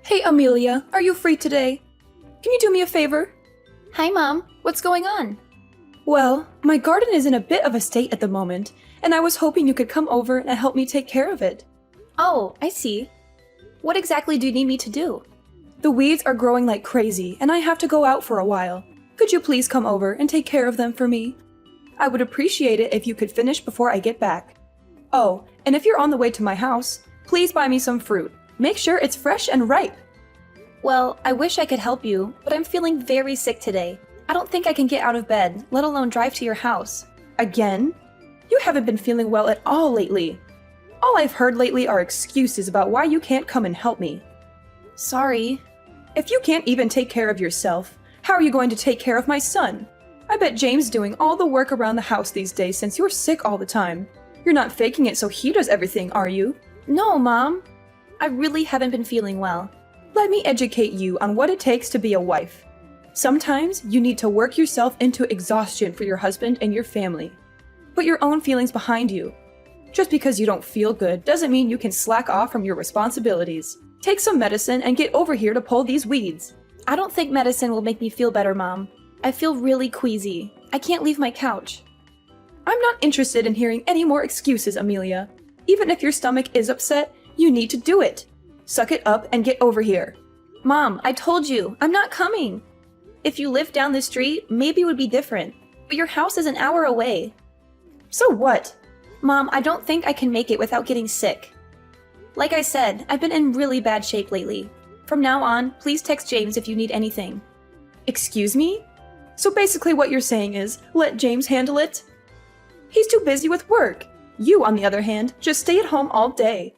Hey, Amelia, are you free today? Can you do me a favor? Hi, Mom. What's going on? Well, my garden is in a bit of a state at the moment, and I was hoping you could come over and help me take care of it. Oh, I see. What exactly do you need me to do? The weeds are growing like crazy, and I have to go out for a while. Could you please come over and take care of them for me? I would appreciate it if you could finish before I get back. Oh, and if you're on the way to my house, please buy me some fruit. Make sure it's fresh and ripe. Well, I wish I could help you, but I'm feeling very sick today. I don't think I can get out of bed, let alone drive to your house. Again? You haven't been feeling well at all lately. All I've heard lately are excuses about why you can't come and help me. Sorry. If you can't even take care of yourself, how are you going to take care of my son? I bet James is doing all the work around the house these days since you're sick all the time. You're not faking it so he does everything, are you? No, Mom. I really haven't been feeling well. Let me educate you on what it takes to be a wife. Sometimes you need to work yourself into exhaustion for your husband and your family. Put your own feelings behind you. Just because you don't feel good doesn't mean you can slack off from your responsibilities. Take some medicine and get over here to pull these weeds. I don't think medicine will make me feel better, Mom. I feel really queasy. I can't leave my couch. I'm not interested in hearing any more excuses, Amelia. Even if your stomach is upset, you need to do it. Suck it up and get over here. Mom, I told you, I'm not coming. If you lived down the street, maybe it would be different. But your house is an hour away. So what? Mom, I don't think I can make it without getting sick. Like I said, I've been in really bad shape lately. From now on, please text James if you need anything. Excuse me? So basically what you're saying is, let James handle it? He's too busy with work. You, on the other hand, just stay at home all day.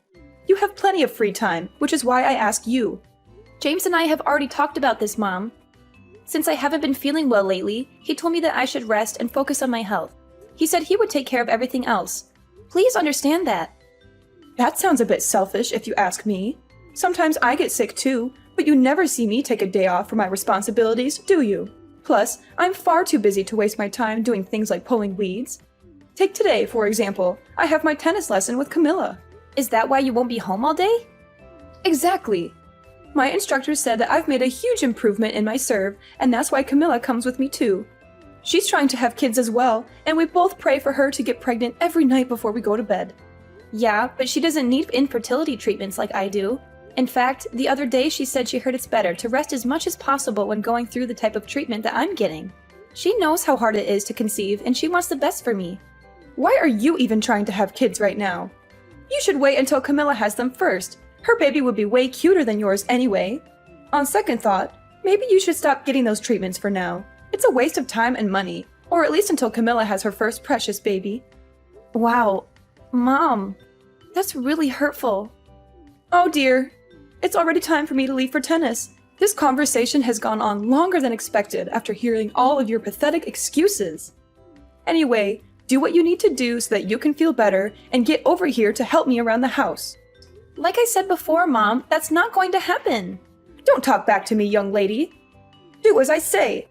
You have plenty of free time, which is why I ask you. James and I have already talked about this, Mom. Since I haven't been feeling well lately, he told me that I should rest and focus on my health. He said he would take care of everything else. Please understand that. That sounds a bit selfish if you ask me. Sometimes I get sick too, but you never see me take a day off for my responsibilities, do you? Plus, I'm far too busy to waste my time doing things like pulling weeds. Take today, for example. I have my tennis lesson with Camilla. Is that why you won't be home all day? Exactly. My instructor said that I've made a huge improvement in my serve, and that's why Camilla comes with me too. She's trying to have kids as well, and we both pray for her to get pregnant every night before we go to bed. Yeah, but she doesn't need infertility treatments like I do. In fact, the other day she said she heard it's better to rest as much as possible when going through the type of treatment that I'm getting. She knows how hard it is to conceive, and she wants the best for me. Why are you even trying to have kids right now? You should wait until Camilla has them first. Her baby would be way cuter than yours anyway. On second thought, maybe you should stop getting those treatments for now. It's a waste of time and money, or at least until Camilla has her first precious baby. Wow, Mom, that's really hurtful. Oh dear, it's already time for me to leave for tennis. This conversation has gone on longer than expected after hearing all of your pathetic excuses. Anyway, do what you need to do so that you can feel better and get over here to help me around the house. Like I said before, Mom, that's not going to happen. Don't talk back to me, young lady. Do as I say.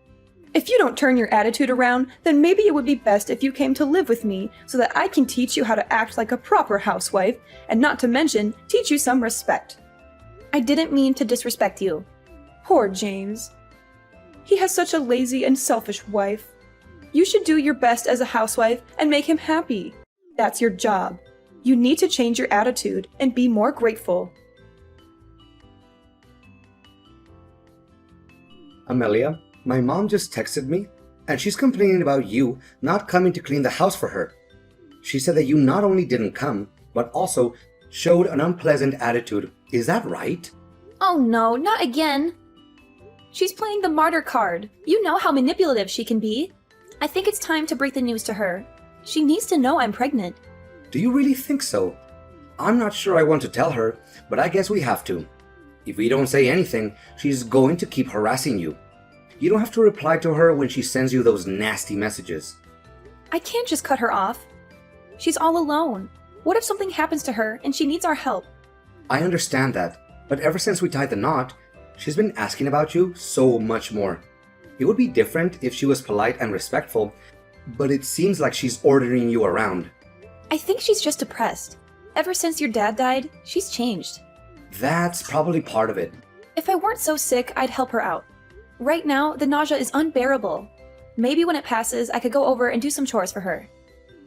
If you don't turn your attitude around, then maybe it would be best if you came to live with me so that I can teach you how to act like a proper housewife, and not to mention, teach you some respect. I didn't mean to disrespect you. Poor James. He has such a lazy and selfish wife. You should do your best as a housewife and make him happy. That's your job. You need to change your attitude and be more grateful. Amelia, my mom just texted me, and she's complaining about you not coming to clean the house for her. She said that you not only didn't come, but also showed an unpleasant attitude. Is that right? Oh no, not again. She's playing the martyr card. You know how manipulative she can be. I think it's time to break the news to her. She needs to know I'm pregnant. Do you really think so? I'm not sure I want to tell her, but I guess we have to. If we don't say anything, she's going to keep harassing you. You don't have to reply to her when she sends you those nasty messages. I can't just cut her off. She's all alone. What if something happens to her and she needs our help? I understand that, but ever since we tied the knot, she's been asking about you so much more. It would be different if she was polite and respectful, but it seems like she's ordering you around. I think she's just depressed. Ever since your dad died, she's changed. That's probably part of it. If I weren't so sick, I'd help her out. Right now, the nausea is unbearable. Maybe when it passes, I could go over and do some chores for her.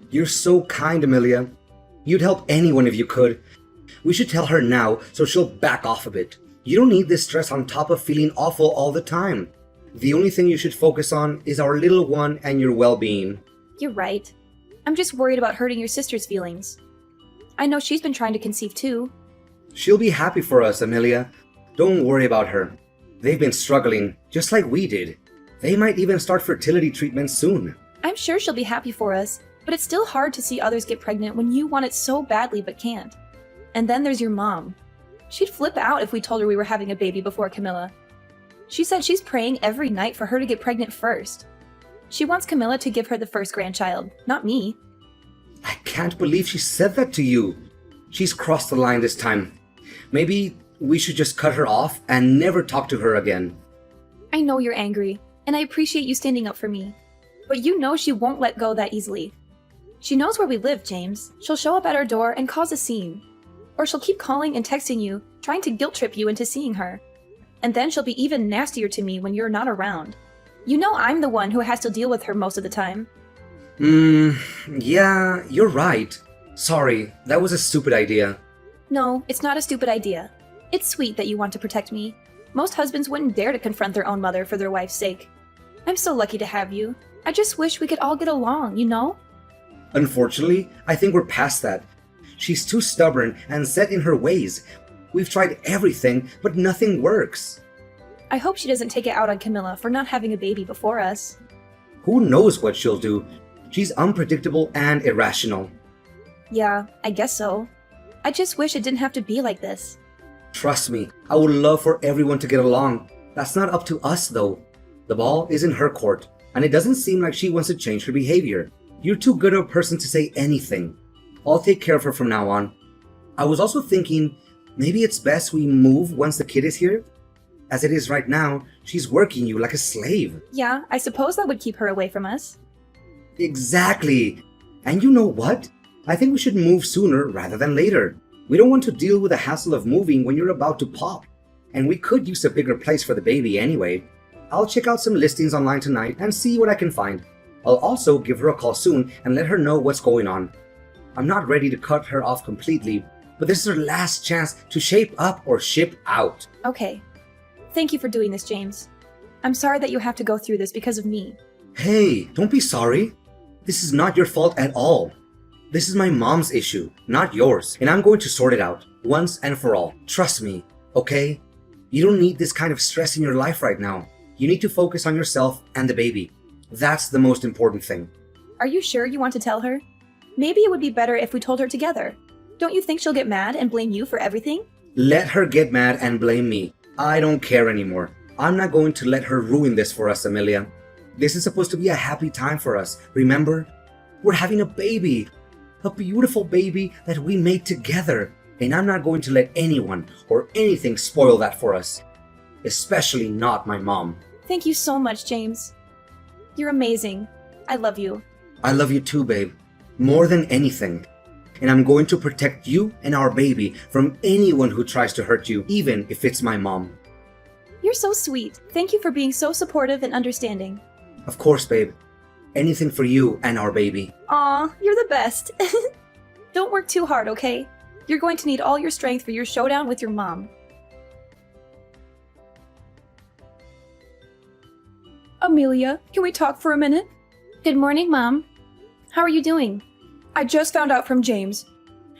You're so kind, Amelia. You'd help anyone if you could. We should tell her now so she'll back off a bit. You don't need this stress on top of feeling awful all the time. The only thing you should focus on is our little one and your well-being. You're right. I'm just worried about hurting your sister's feelings. I know she's been trying to conceive too. She'll be happy for us, Amelia. Don't worry about her. They've been struggling, just like we did. They might even start fertility treatment soon. I'm sure she'll be happy for us, but it's still hard to see others get pregnant when you want it so badly but can't. And then there's your mom. She'd flip out if we told her we were having a baby before Camilla. She said she's praying every night for her to get pregnant first. She wants Camilla to give her the first grandchild, not me. I can't believe she said that to you. She's crossed the line this time. Maybe we should just cut her off and never talk to her again. I know you're angry, and I appreciate you standing up for me. But you know she won't let go that easily. She knows where we live, James. She'll show up at our door and cause a scene. Or she'll keep calling and texting you, trying to guilt trip you into seeing her. And then she'll be even nastier to me when you're not around. You know I'm the one who has to deal with her most of the time. Yeah, you're right. Sorry, that was a stupid idea. No, it's not a stupid idea. It's sweet that you want to protect me. Most husbands wouldn't dare to confront their own mother for their wife's sake. I'm so lucky to have you. I just wish we could all get along, you know? Unfortunately, I think we're past that. She's too stubborn and set in her ways. We've tried everything, but nothing works. I hope she doesn't take it out on Camilla for not having a baby before us. Who knows what she'll do? She's unpredictable and irrational. Yeah, I guess so. I just wish it didn't have to be like this. Trust me, I would love for everyone to get along. That's not up to us, though. The ball is in her court, and it doesn't seem like she wants to change her behavior. You're too good of a person to say anything. I'll take care of her from now on. I was also thinking, maybe it's best we move once the kid is here? As it is right now, she's working you like a slave. Yeah, I suppose that would keep her away from us. Exactly. And you know what? I think we should move sooner rather than later. We don't want to deal with the hassle of moving when you're about to pop. And we could use a bigger place for the baby anyway. I'll check out some listings online tonight and see what I can find. I'll also give her a call soon and let her know what's going on. I'm not ready to cut her off completely, but this is her last chance to shape up or ship out. Okay. Thank you for doing this, James. I'm sorry that you have to go through this because of me. Hey, don't be sorry. This is not your fault at all. This is my mom's issue, not yours, and I'm going to sort it out, once and for all. Trust me, okay? You don't need this kind of stress in your life right now. You need to focus on yourself and the baby. That's the most important thing. Are you sure you want to tell her? Maybe it would be better if we told her together. Don't you think she'll get mad and blame you for everything? Let her get mad and blame me. I don't care anymore. I'm not going to let her ruin this for us, Amelia. This is supposed to be a happy time for us, remember? We're having a baby. A beautiful baby that we made together. And I'm not going to let anyone or anything spoil that for us. Especially not my mom. Thank you so much, James. You're amazing. I love you. I love you too, babe. More than anything. And I'm going to protect you and our baby from anyone who tries to hurt you, even if it's my mom. You're so sweet. Thank you for being so supportive and understanding. Of course, babe. Anything for you and our baby. Aw, you're the best. Don't work too hard, okay? You're going to need all your strength for your showdown with your mom. Amelia, can we talk for a minute? Good morning, Mom. How are you doing? I just found out from James.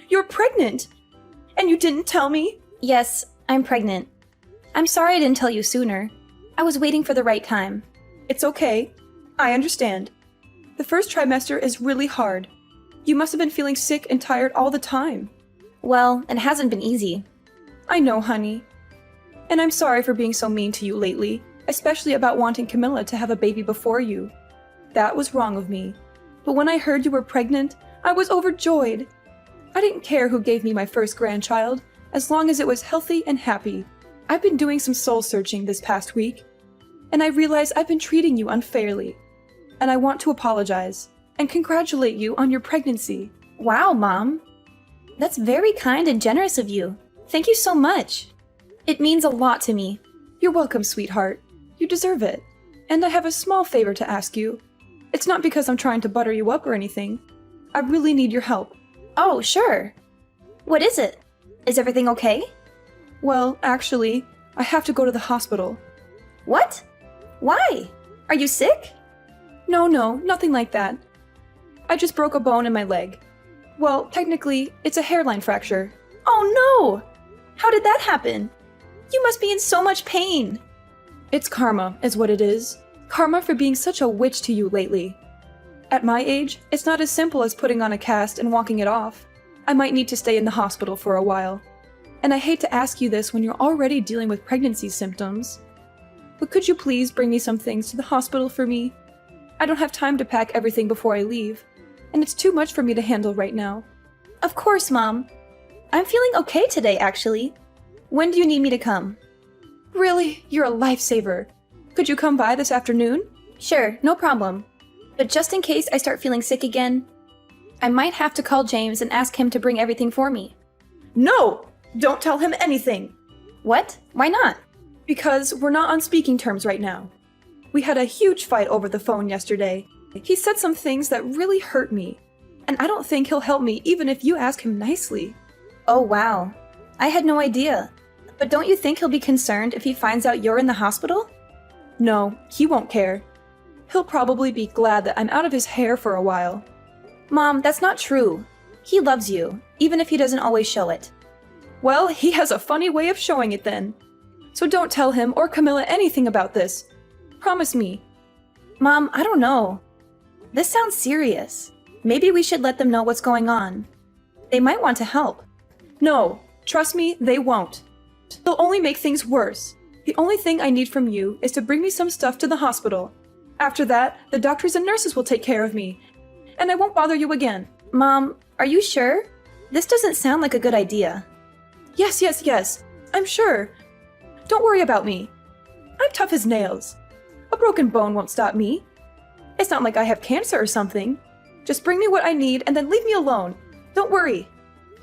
You're pregnant! And you didn't tell me? Yes, I'm pregnant. I'm sorry I didn't tell you sooner. I was waiting for the right time. It's okay. I understand. The first trimester is really hard. You must have been feeling sick and tired all the time. Well, it hasn't been easy. I know, honey. And I'm sorry for being so mean to you lately, especially about wanting Camilla to have a baby before you. That was wrong of me. But when I heard you were pregnant, I was overjoyed. I didn't care who gave me my first grandchild, as long as it was healthy and happy. I've been doing some soul searching this past week, and I realize I've been treating you unfairly. And I want to apologize and congratulate you on your pregnancy. Wow, Mom. That's very kind and generous of you. Thank you so much. It means a lot to me. You're welcome, sweetheart. You deserve it. And I have a small favor to ask you. It's not because I'm trying to butter you up or anything. I really need your help. Oh, sure. What is it? Is everything okay? Well, actually, I have to go to the hospital. What? Why? Are you sick? No, nothing like that. I just broke a bone in my leg. Well, technically, it's a hairline fracture. Oh no! How did that happen? You must be in so much pain. It's karma, is what it is. Karma for being such a witch to you lately. At my age, it's not as simple as putting on a cast and walking it off. I might need to stay in the hospital for a while. And I hate to ask you this when you're already dealing with pregnancy symptoms. But could you please bring me some things to the hospital for me? I don't have time to pack everything before I leave, and it's too much for me to handle right now. Of course, Mom. I'm feeling okay today, actually. When do you need me to come? Really? You're a lifesaver. Could you come by this afternoon? Sure, no problem. But just in case I start feeling sick again, I might have to call James and ask him to bring everything for me. No! Don't tell him anything! What? Why not? Because we're not on speaking terms right now. We had a huge fight over the phone yesterday. He said some things that really hurt me, and I don't think he'll help me even if you ask him nicely. Oh, wow. I had no idea. But don't you think he'll be concerned if he finds out you're in the hospital? No, he won't care. He'll probably be glad that I'm out of his hair for a while. Mom, that's not true. He loves you, even if he doesn't always show it. Well, he has a funny way of showing it then. So don't tell him or Camilla anything about this. Promise me. Mom, I don't know. This sounds serious. Maybe we should let them know what's going on. They might want to help. No, trust me, they won't. They'll only make things worse. The only thing I need from you is to bring me some stuff to the hospital. After that, the doctors and nurses will take care of me, and I won't bother you again. Mom, are you sure? This doesn't sound like a good idea. Yes. I'm sure. Don't worry about me. I'm tough as nails. A broken bone won't stop me. It's not like I have cancer or something. Just bring me what I need and then leave me alone. Don't worry.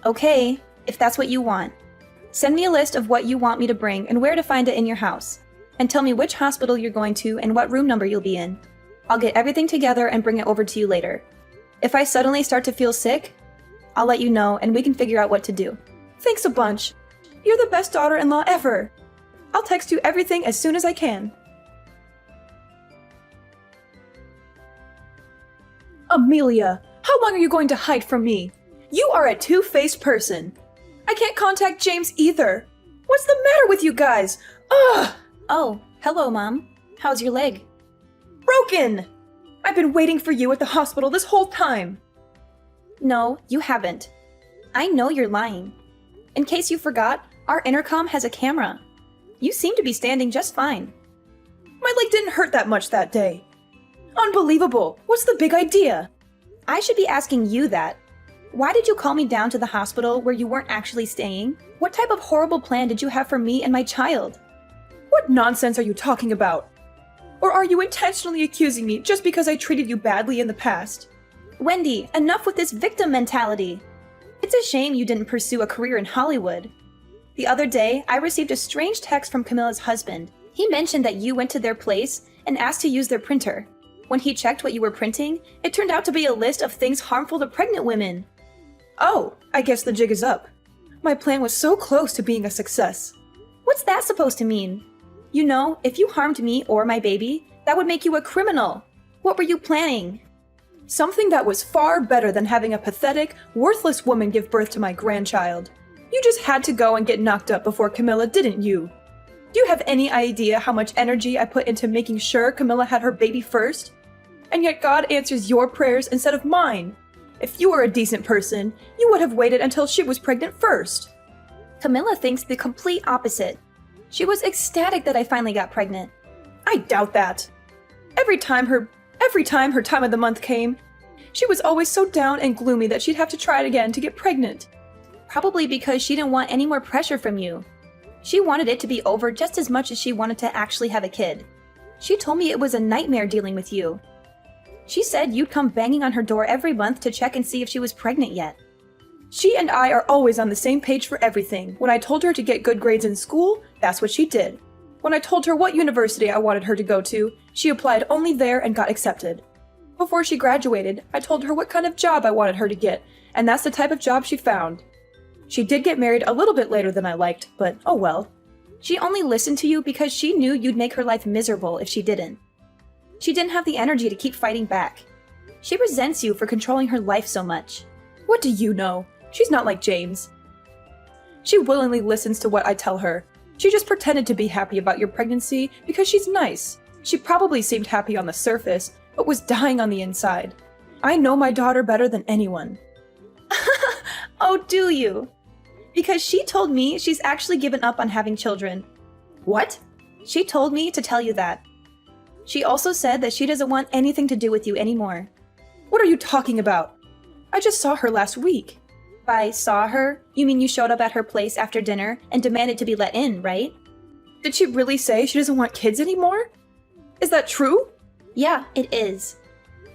Okay, if that's what you want. Send me a list of what you want me to bring and where to find it in your house. And tell me which hospital you're going to and what room number you'll be in. I'll get everything together and bring it over to you later. If I suddenly start to feel sick, I'll let you know and we can figure out what to do. Thanks a bunch. You're the best daughter-in-law ever. I'll text you everything as soon as I can. Amelia, how long are you going to hide from me? You are a two-faced person. I can't contact James either. What's the matter with you guys? Ugh! Oh, hello, Mom. How's your leg? Broken! I've been waiting for you at the hospital this whole time. No, you haven't. I know you're lying. In case you forgot, our intercom has a camera. You seem to be standing just fine. My leg didn't hurt that much that day. Unbelievable! What's the big idea? I should be asking you that. Why did you call me down to the hospital where you weren't actually staying? What type of horrible plan did you have for me and my child? What nonsense are you talking about? Or are you intentionally accusing me just because I treated you badly in the past? Wendy, enough with this victim mentality. It's a shame you didn't pursue a career in Hollywood. The other day, I received a strange text from Camilla's husband. He mentioned that you went to their place and asked to use their printer. When he checked what you were printing, it turned out to be a list of things harmful to pregnant women. Oh, I guess the jig is up. My plan was so close to being a success. What's that supposed to mean? You know, if you harmed me or my baby, that would make you a criminal. What were you planning? Something that was far better than having a pathetic, worthless woman give birth to my grandchild. You just had to go and get knocked up before Camilla, didn't you? Do you have any idea how much energy I put into making sure Camilla had her baby first? And yet God answers your prayers instead of mine. If you were a decent person, you would have waited until she was pregnant first. Camilla thinks the complete opposite. She was ecstatic that I finally got pregnant. I doubt that. Every time her time of the month came, she was always so down and gloomy that she'd have to try it again to get pregnant. Probably because she didn't want any more pressure from you. She wanted it to be over just as much as she wanted to actually have a kid. She told me it was a nightmare dealing with you. She said you'd come banging on her door every month to check and see if she was pregnant yet. She and I are always on the same page for everything. When I told her to get good grades in school, that's what she did. When I told her what university I wanted her to go to, she applied only there and got accepted. Before she graduated, I told her what kind of job I wanted her to get, and that's the type of job she found. She did get married a little bit later than I liked, but oh well. She only listened to you because she knew you'd make her life miserable if she didn't. She didn't have the energy to keep fighting back. She resents you for controlling her life so much. What do you know? She's not like James. She willingly listens to what I tell her. She just pretended to be happy about your pregnancy because she's nice. She probably seemed happy on the surface, but was dying on the inside. I know my daughter better than anyone. Oh, do you? Because she told me she's actually given up on having children. What? She told me to tell you that. She also said that she doesn't want anything to do with you anymore. What are you talking about? I just saw her last week. By saw her, you mean you showed up at her place after dinner and demanded to be let in, right? Did she really say she doesn't want kids anymore? Is that true? Yeah, it is.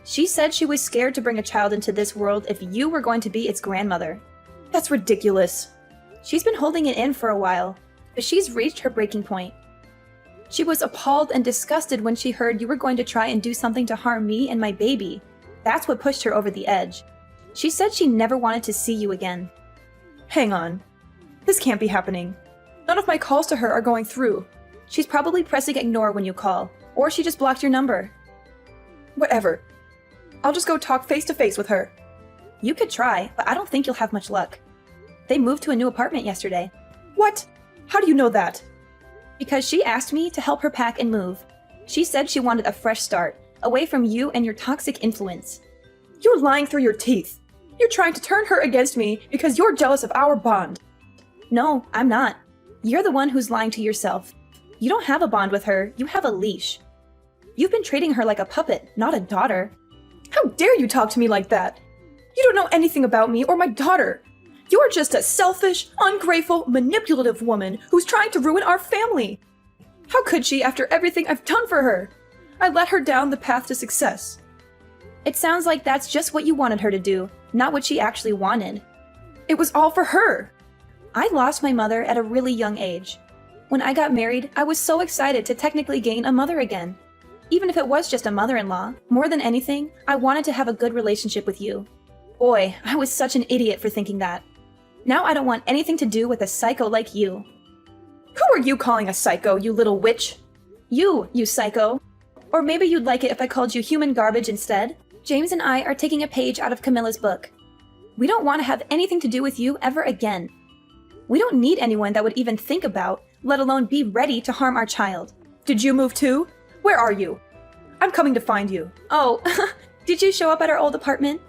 She said she was scared to bring a child into this world if you were going to be its grandmother. That's ridiculous. She's been holding it in for a while, but she's reached her breaking point. She was appalled and disgusted when she heard you were going to try and do something to harm me and my baby. That's what pushed her over the edge. She said she never wanted to see you again. Hang on. This can't be happening. None of my calls to her are going through. She's probably pressing ignore when you call, or she just blocked your number. Whatever. I'll just go talk face to face with her. You could try, but I don't think you'll have much luck. They moved to a new apartment yesterday. What? How do you know that? Because she asked me to help her pack and move. She said she wanted a fresh start, away from you and your toxic influence. You're lying through your teeth. You're trying to turn her against me because you're jealous of our bond. No, I'm not. You're the one who's lying to yourself. You don't have a bond with her, you have a leash. You've been treating her like a puppet, not a daughter. How dare you talk to me like that? You don't know anything about me or my daughter. You're just a selfish, ungrateful, manipulative woman who's trying to ruin our family. How could she after everything I've done for her? I let her down the path to success. It sounds like that's just what you wanted her to do, not what she actually wanted. It was all for her. I lost my mother at a really young age. When I got married, I was so excited to technically gain a mother again. Even if it was just a mother-in-law, more than anything, I wanted to have a good relationship with you. Boy, I was such an idiot for thinking that. Now I don't want anything to do with a psycho like you. Who are you calling a psycho, you little witch? You psycho. Or maybe you'd like it if I called you human garbage instead? James and I are taking a page out of Camilla's book. We don't want to have anything to do with you ever again. We don't need anyone that would even think about, let alone be ready to harm our child. Did you move too? Where are you? I'm coming to find you. Oh, did you show up at our old apartment?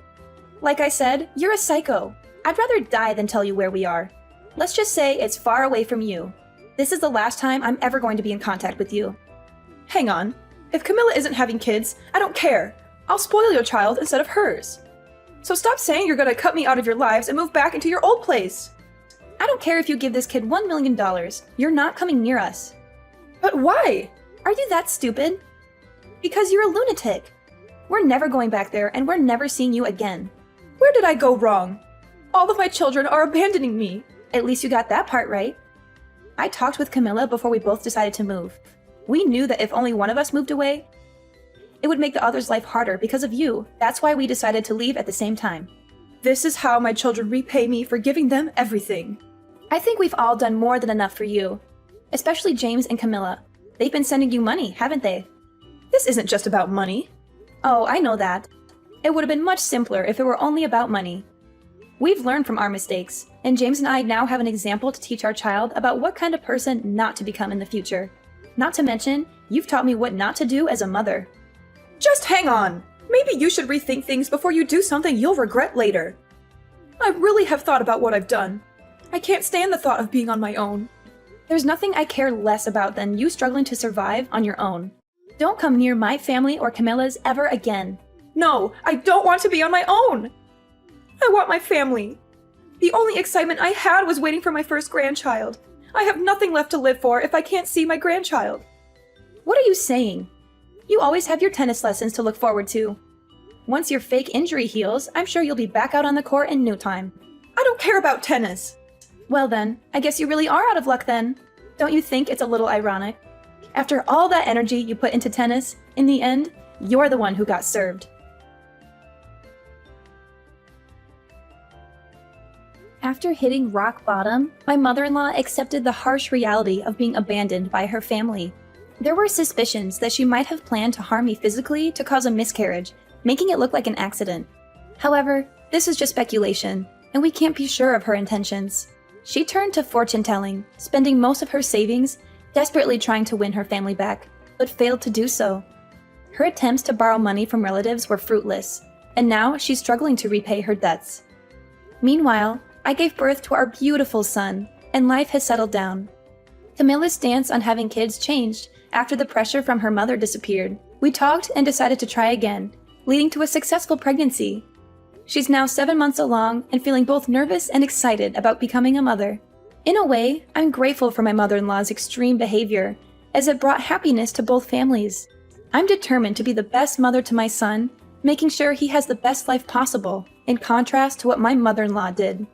Like I said, you're a psycho. I'd rather die than tell you where we are. Let's just say it's far away from you. This is the last time I'm ever going to be in contact with you. Hang on. If Camilla isn't having kids, I don't care. I'll spoil your child instead of hers. So stop saying you're gonna cut me out of your lives and move back into your old place. I don't care if you give this kid $1 million. You're not coming near us. But why? Are you that stupid? Because you're a lunatic. We're never going back there, and we're never seeing you again. Where did I go wrong? All of my children are abandoning me. At least you got that part right. I talked with Camilla before we both decided to move. We knew that if only one of us moved away, it would make the other's life harder because of you. That's why we decided to leave at the same time. This is how my children repay me for giving them everything. I think we've all done more than enough for you. Especially James and Camilla. They've been sending you money, haven't they? This isn't just about money. Oh, I know that. It would have been much simpler if it were only about money. We've learned from our mistakes, and James and I now have an example to teach our child about what kind of person not to become in the future. Not to mention, you've taught me what not to do as a mother. Just hang on! Maybe you should rethink things before you do something you'll regret later. I really have thought about what I've done. I can't stand the thought of being on my own. There's nothing I care less about than you struggling to survive on your own. Don't come near my family or Camilla's ever again. No, I don't want to be on my own! I want my family. The only excitement I had was waiting for my first grandchild. I have nothing left to live for if I can't see my grandchild. What are you saying? You always have your tennis lessons to look forward to. Once your fake injury heals, I'm sure you'll be back out on the court in no time. I don't care about tennis. Well then, I guess you really are out of luck then. Don't you think it's a little ironic? After all that energy you put into tennis, in the end, you're the one who got served. After hitting rock bottom, my mother-in-law accepted the harsh reality of being abandoned by her family. There were suspicions that she might have planned to harm me physically to cause a miscarriage, making it look like an accident. However, this is just speculation, and we can't be sure of her intentions. She turned to fortune-telling, spending most of her savings, desperately trying to win her family back, but failed to do so. Her attempts to borrow money from relatives were fruitless, and now she's struggling to repay her debts. Meanwhile, I gave birth to our beautiful son, and life has settled down. Camilla's stance on having kids changed after the pressure from her mother disappeared. We talked and decided to try again, leading to a successful pregnancy. She's now 7 months along and feeling both nervous and excited about becoming a mother. In a way, I'm grateful for my mother-in-law's extreme behavior, as it brought happiness to both families. I'm determined to be the best mother to my son, making sure he has the best life possible, in contrast to what my mother-in-law did.